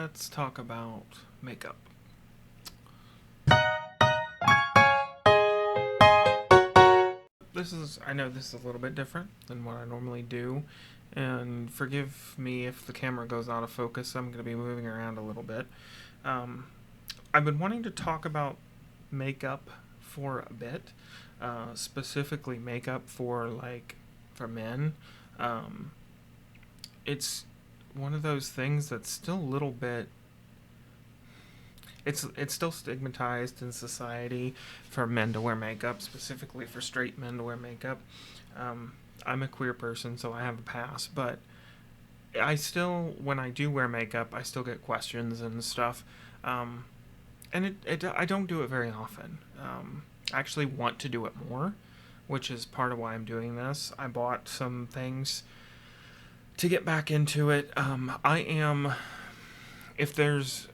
let's talk about makeup. I know this is a little bit different than what I normally do, and forgive me if the camera goes out of focus. I'm going to be moving around a little bit. I've been wanting to talk about makeup for a bit, specifically makeup for men. It's one of those things that's still a little bit. It's still stigmatized in society for men to wear makeup, specifically for straight men to wear makeup. I'm a queer person, so I have a pass, but when I do wear makeup, I still get questions and stuff. And I don't do it very often. I actually want to do it more, which is part of why I'm doing this. I bought some things to get back into it. If there's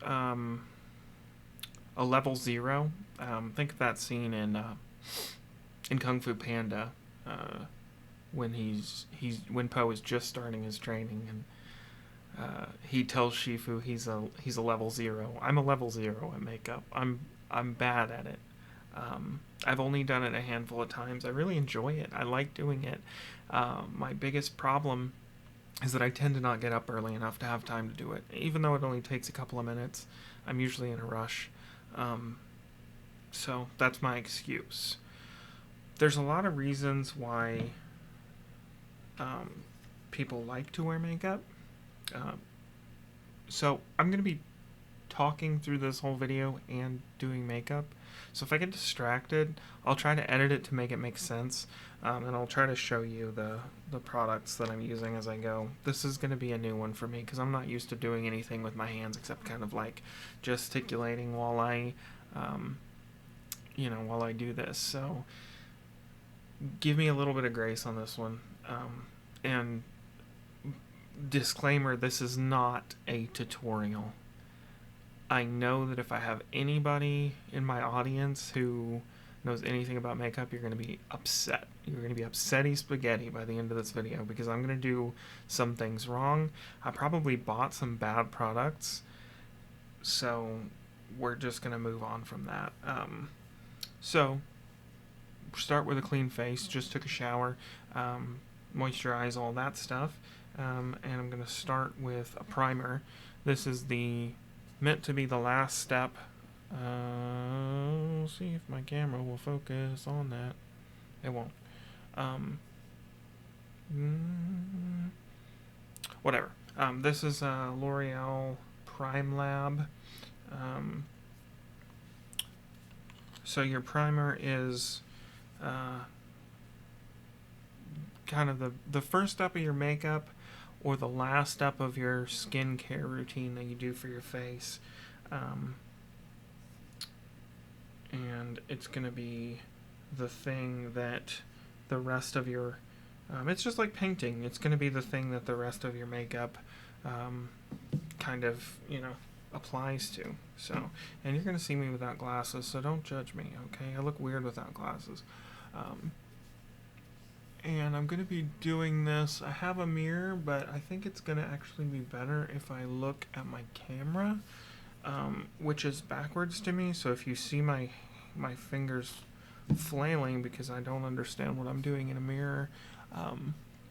a level 0, think of that scene in Kung Fu Panda, when Po is just starting his training, and he tells Shifu he's a level 0. I'm a level 0 at makeup. I'm bad at it. I've only done it a handful of times. I really enjoy it. I like doing it. My biggest problem is that I tend to not get up early enough to have time to do it. Even though it only takes a couple of minutes, I'm usually in a rush. So that's my excuse. There's a lot of reasons why people like to wear makeup. So I'm going to be talking through this whole video and doing makeup. So if I get distracted, I'll try to edit it to make it make sense, and I'll try to show you the products that I'm using as I go. This is going to be a new one for me because I'm not used to doing anything with my hands except kind of like gesticulating while I do this. So give me a little bit of grace on this one. And disclaimer, this is not a tutorial. I know that if I have anybody in my audience who knows anything about makeup, you're going to be upset. You're going to be upsetty spaghetti by the end of this video because I'm going to do some things wrong. I probably bought some bad products, so we're just going to move on from that. So start with a clean face. Just took a shower, moisturize, all that stuff, and I'm going to start with a primer. This is meant to be the last step. We'll see if my camera will focus on that. It won't. Whatever. This is L'Oreal Prime Lab. So your primer is kind of the first step of your makeup or the last step of your skincare routine that you do for your face. And it's going to be the thing that the rest of your... it's just like painting. It's going to be the thing that the rest of your makeup kind of, applies to. So, and you're going to see me without glasses, so don't judge me, okay? I look weird without glasses. And I'm going to be doing this. I have a mirror, but I think it's going to actually be better if I look at my camera, which is backwards to me. So if you see my fingers flailing because I don't understand what I'm doing in a mirror,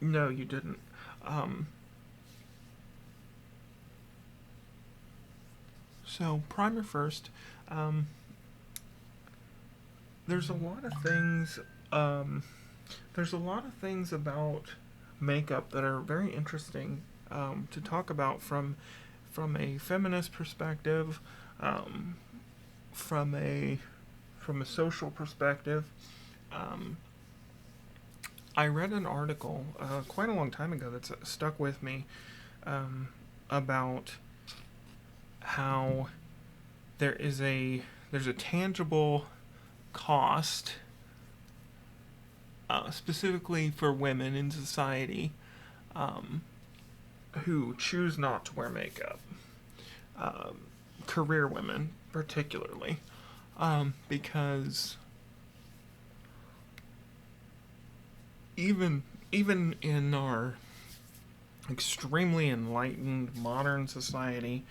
no, you didn't. So primer first. There's a lot of things. There's a lot of things about makeup that are very interesting to talk about from a feminist perspective, from a social perspective. I read an article quite a long time ago that's stuck with me about how there's a tangible cost, specifically for women in society who choose not to wear makeup, career women particularly, because even in our extremely enlightened modern society,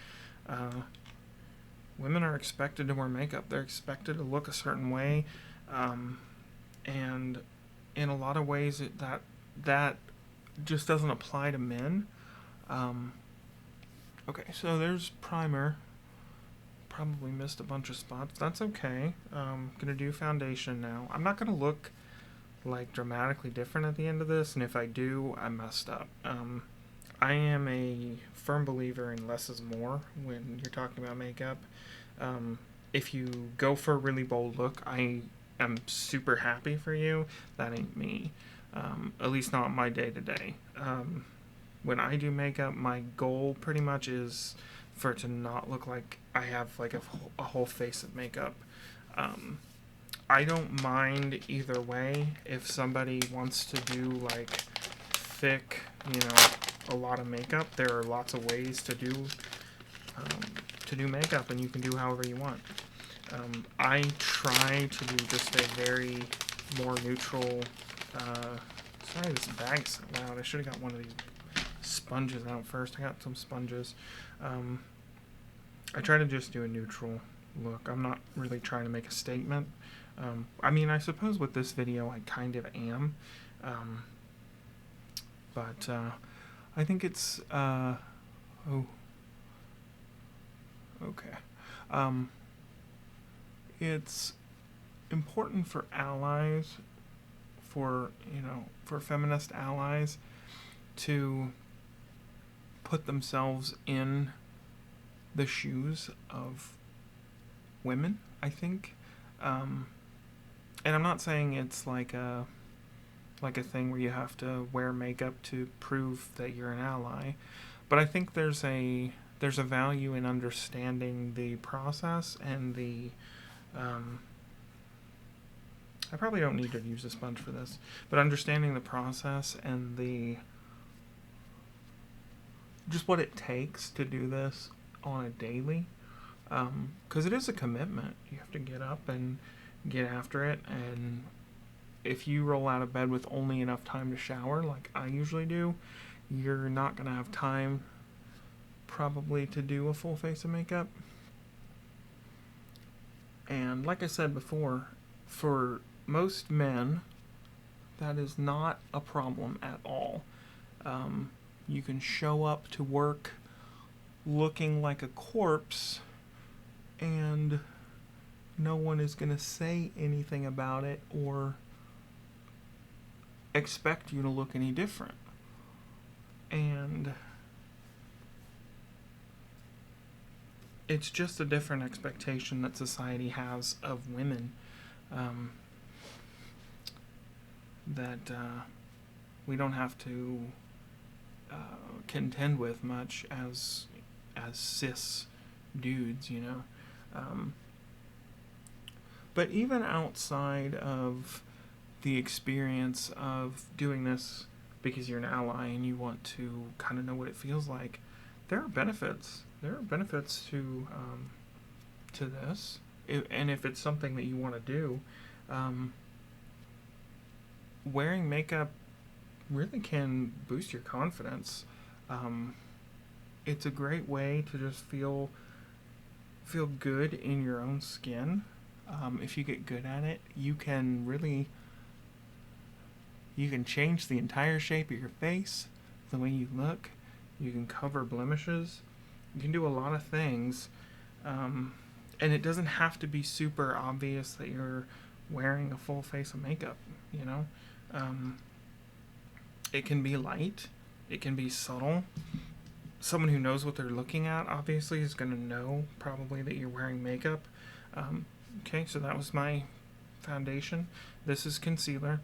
Women are expected to wear makeup. They're expected to look a certain way, and in a lot of ways that just doesn't apply to men. Okay, so there's primer. Probably missed a bunch of spots. That's okay. Gonna do foundation now. I'm not gonna look like dramatically different at the end of this, and if I do, I messed up. I am a firm believer in less is more when you're talking about makeup. If you go for a really bold look, I am super happy for you. That ain't me. At least not my day to day. When I do makeup, my goal pretty much is for it to not look like I have like a whole face of makeup. I don't mind either way. If somebody wants to do like thick, a lot of makeup, there are lots of ways to do makeup, and you can do however you want. I try to do just a very more neutral. Sorry, this bag's so loud. I should have got one of these sponges out first. I got some sponges. I try to just do a neutral look. I'm not really trying to make a statement. I suppose with this video I kind of am. But I think it's okay. It's important for allies, for feminist allies, to put themselves in the shoes of women, I think. And I'm not saying it's like a thing where you have to wear makeup to prove that you're an ally, but I think there's a value in understanding the process and the I probably don't need to use a sponge for this, but understanding the process and just what it takes to do this on a daily, because it is a commitment. You have to get up and get after it, and if you roll out of bed with only enough time to shower, like I usually do, you're not going to have time probably to do a full face of makeup. And like I said before, for most men, that is not a problem at all. You can show up to work looking like a corpse, and no one is going to say anything about it or expect you to look any different. And it's just a different expectation that society has of women, that we don't have to contend with much as cis dudes, but even outside of the experience of doing this because you're an ally and you want to kind of know what it feels like, there are benefits. There are benefits to this, and if it's something that you want to do, wearing makeup really can boost your confidence. It's a great way to just feel good in your own skin. If you get good at it, you can change the entire shape of your face, the way you look. You can cover blemishes. You can do a lot of things, and it doesn't have to be super obvious that you're wearing a full face of makeup. It can be light. It can be subtle. Someone who knows what they're looking at obviously is going to know probably that you're wearing makeup. Okay, so that was my foundation. This is concealer.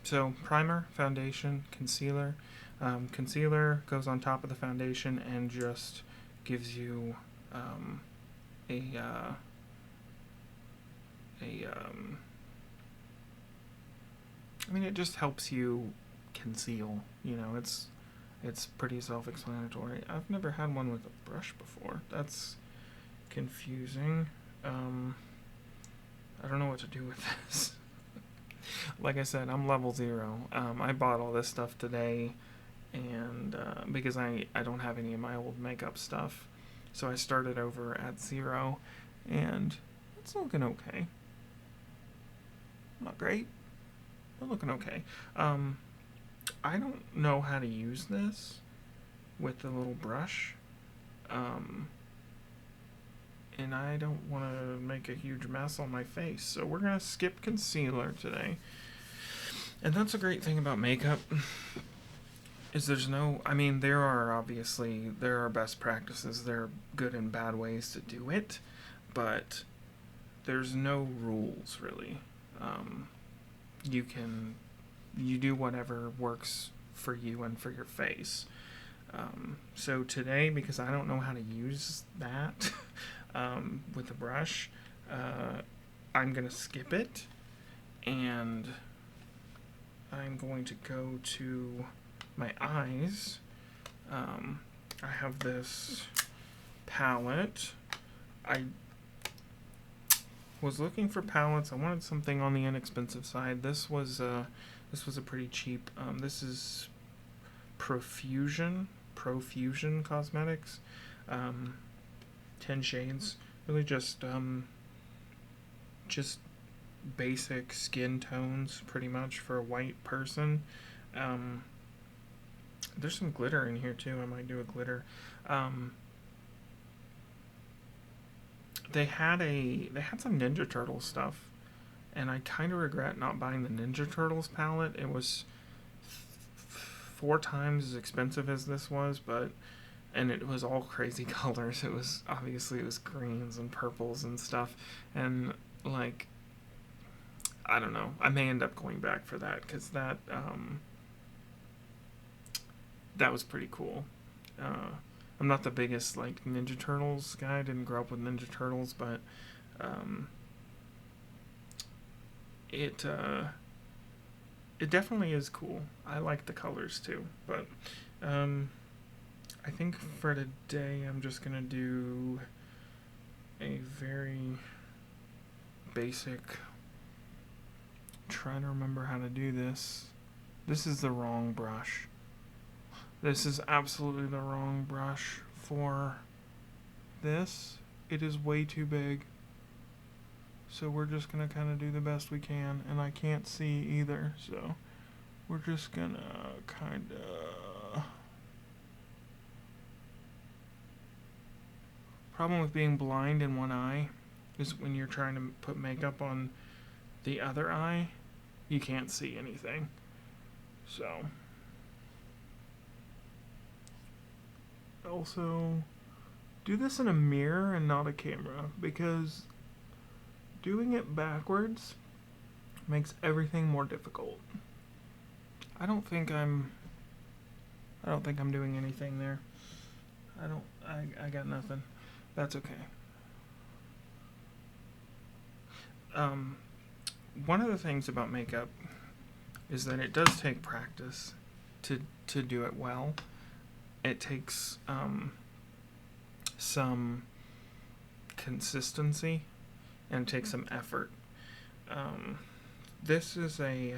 So primer, foundation, concealer. Concealer goes on top of the foundation and just gives you it just helps you conceal. It's pretty self-explanatory. I've never had one with a brush before. That's confusing. I don't know what to do with this. Like I said, I'm level 0. I bought all this stuff today, and because I don't have any of my old makeup stuff. So I started over at 0, and it's looking okay. Not great, but looking okay. I don't know how to use this with the little brush. And I don't want to make a huge mess on my face, so we're going to skip concealer today. And that's a great thing about makeup, is there are best practices, there are good and bad ways to do it, but there's no rules, really. You do whatever works for you and for your face. So today, because I don't know how to use that with a brush, I'm going to skip it, and I'm going to go to my eyes. I have this palette. I was looking for palettes. I wanted something on the inexpensive side. This was a pretty cheap. This is Profusion Cosmetics. 10 shades. Really just basic skin tones, pretty much, for a white person. There's some glitter in here too. I might do a glitter. They had some Ninja Turtle stuff, and I kind of regret not buying the Ninja Turtles palette. It was 4 times as expensive as this was, and it was all crazy colors. It was greens and purples and stuff, and like, I don't know. I may end up going back for that, because that was pretty cool. I'm not the biggest like Ninja Turtles guy. I didn't grow up with Ninja Turtles, but it definitely is cool. I like the colors too, but I think for today I'm just gonna do a very basic. Trying to remember how to do this. This is the wrong brush. This is absolutely the wrong brush for this. It is way too big. So we're just gonna kind of do the best we can, and I can't see either, so we're just gonna kind of. Problem with being blind in one eye is when you're trying to put makeup on the other eye, you can't see anything. So also do this in a mirror and not a camera, because doing it backwards makes everything more difficult. I don't think I'm doing anything there. I got nothing. That's okay. One of the things about makeup is that it does take practice to do it well. It takes some consistency, and it takes some effort. This is a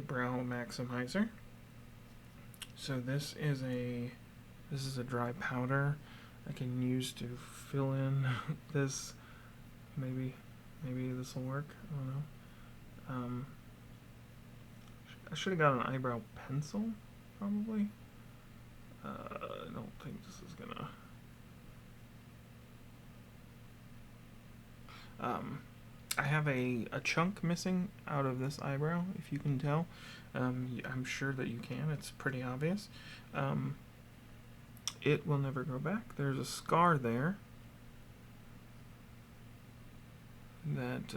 brow maximizer. So this is a dry powder I can use to fill in this. Maybe this will work. I don't know. I should have got an eyebrow pencil, probably. I don't think this is gonna. I have a chunk missing out of this eyebrow, if you can tell. I'm sure that you can. It's pretty obvious. It will never grow back. There's a scar there that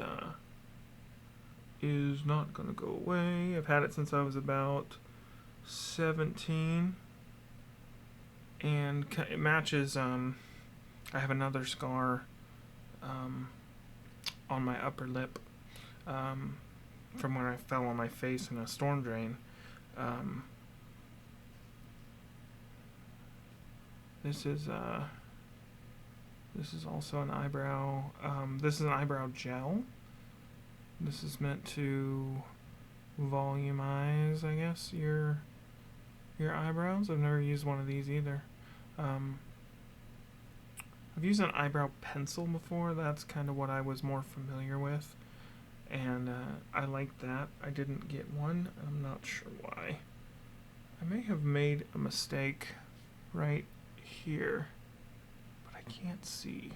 is not going to go away. I've had it since I was about 17, and it matches. I have another scar on my upper lip from when I fell on my face in a storm drain. This is also an eyebrow. This is an eyebrow gel. This is meant to volumize, I guess, your eyebrows. I've never used one of these either. Um, I've used an eyebrow pencil before. That's kind of what I was more familiar with. And I like that. I didn't get one. I'm not sure why. I may have made a mistake right here, but I can't see.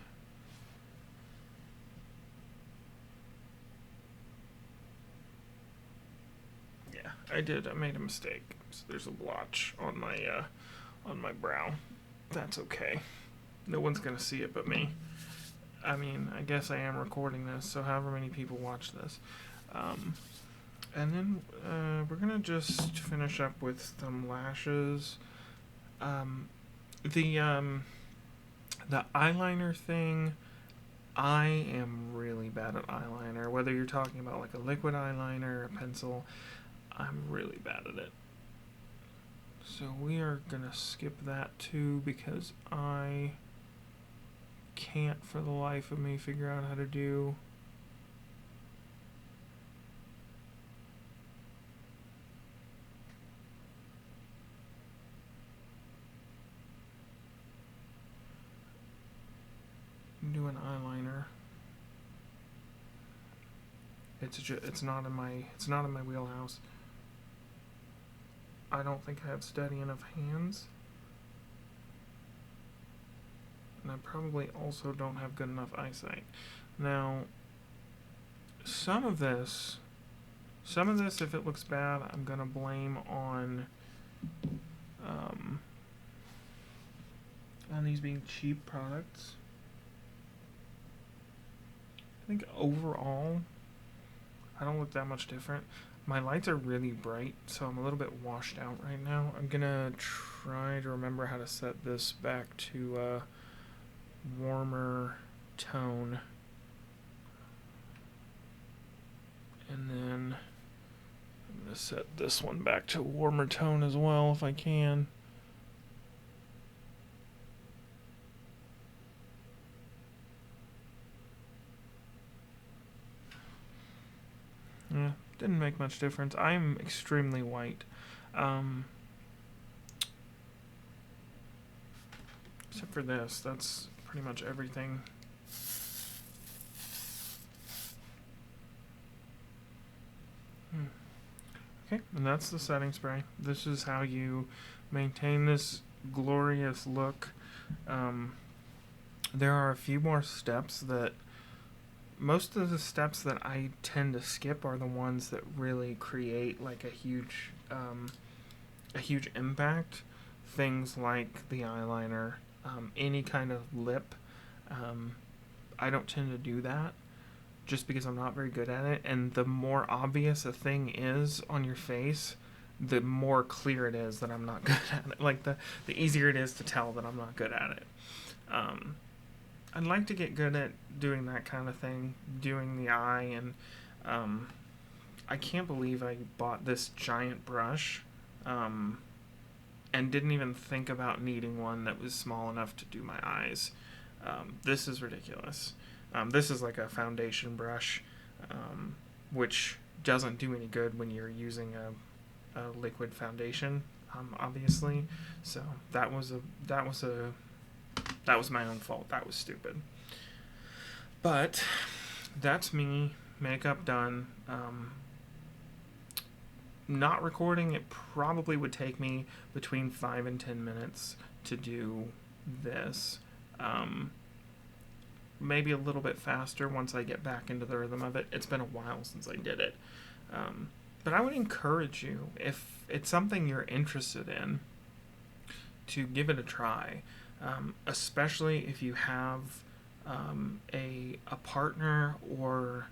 Yeah, I did. I made a mistake. So there's a blotch on my brow. That's okay. No one's gonna see it but me. I mean, I guess I am recording this, so however many people watch this. And then we're gonna just finish up with some lashes. The eyeliner thing, I am really bad at eyeliner. Whether you're talking about like a liquid eyeliner or a pencil, I'm really bad at it. So we are gonna skip that too because I can't for the life of me figure out how to do an eyeliner. It's not in my wheelhouse. I don't think I have steady enough hands. And I probably also don't have good enough eyesight. Now, some of this, if it looks bad, I'm gonna blame on these being cheap products. I think overall, I don't look that much different. My lights are really bright, so I'm a little bit washed out right now. I'm gonna try to remember how to set this back to a warmer tone. And then I'm gonna set this one back to a warmer tone as well if I can. Yeah, didn't make much difference. I'm extremely white. Except for this, that's pretty much everything. Okay, and that's the setting spray. This is how you maintain this glorious look. There are a few more steps that most of the steps that I tend to skip are the ones that really create like a huge impact. Things like the eyeliner, any kind of lip. I don't tend to do that just because I'm not very good at it. And the more obvious a thing is on your face, the more clear it is that I'm not good at it. Like the easier it is to tell that I'm not good at it. I'd like to get good at doing that kind of thing, doing the eye, and I can't believe I bought this giant brush and didn't even think about needing one that was small enough to do my eyes. This is ridiculous. This is like a foundation brush, which doesn't do any good when you're using a liquid foundation, obviously. So that was my own fault. That was stupid. But that's me. Makeup done. Not recording, it probably would take me between 5 and 10 minutes to do this. Maybe a little bit faster once I get back into the rhythm of it. It's been a while since I did it. But I would encourage you, if it's something you're interested in, to give it a try. Especially if you have a partner or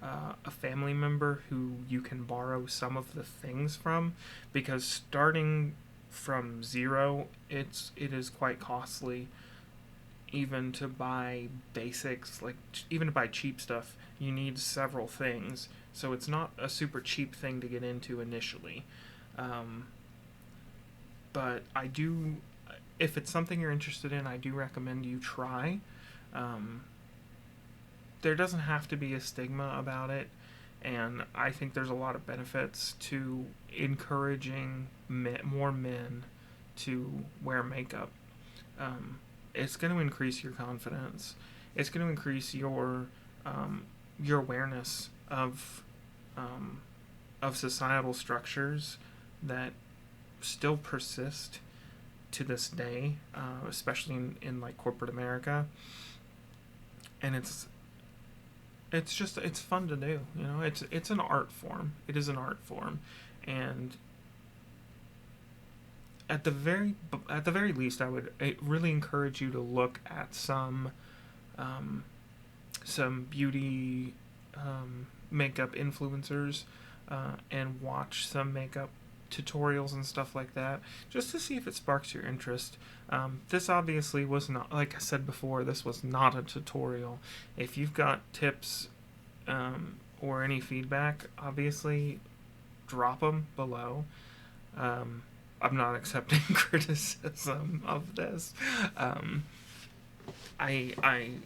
a family member who you can borrow some of the things from, because starting from zero, it is quite costly. Even to buy basics, like even to buy cheap stuff, you need several things. So it's not a super cheap thing to get into initially. But I do, if it's something you're interested in, I do recommend you try. There doesn't have to be a stigma about it, and I think there's a lot of benefits to encouraging more men to wear makeup. it's going to increase your confidence. It's going to increase your awareness of societal structures that still persist to this day, especially in like corporate America. And it's fun to do. You know, it's an art form. It is an art form, and at the very least, I would really encourage you to look at um, some beauty makeup influencers, and watch some makeup tutorials and stuff like that, just to see if it sparks your interest. This obviously was not, like I said before, this was not a tutorial. If you've got tips, or any feedback, obviously drop them below. I'm not accepting criticism of this. Um, I'm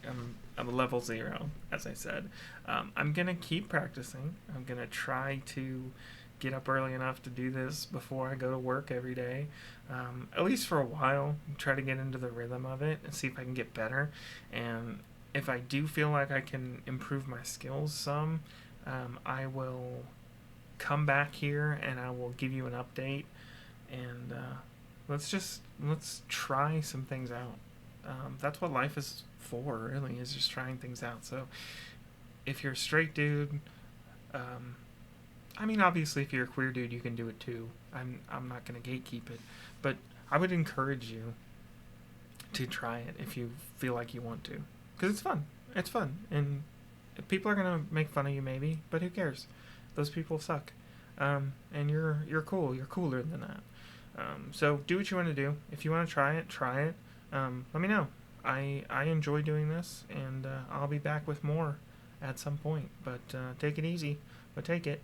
a level 0, as I said. I'm gonna keep practicing. I'm gonna try to get up early enough to do this before I go to work every day, at least for a while. Try to get into the rhythm of it and see if I can get better. And if I do feel like I can improve my skills some, I will come back here and I will give you an update. And let's try some things out. That's what life is for, really, is just trying things out. So if you're a straight dude, I mean, obviously, if you're a queer dude, you can do it too. I'm not gonna gatekeep it, but I would encourage you to try it if you feel like you want to, because it's fun. It's fun, and people are gonna make fun of you maybe, but who cares? Those people suck, and you're cool. You're cooler than that. So do what you want to do. If you want to try it, try it. Let me know. I enjoy doing this, and I'll be back with more at some point. But take it easy. But take it.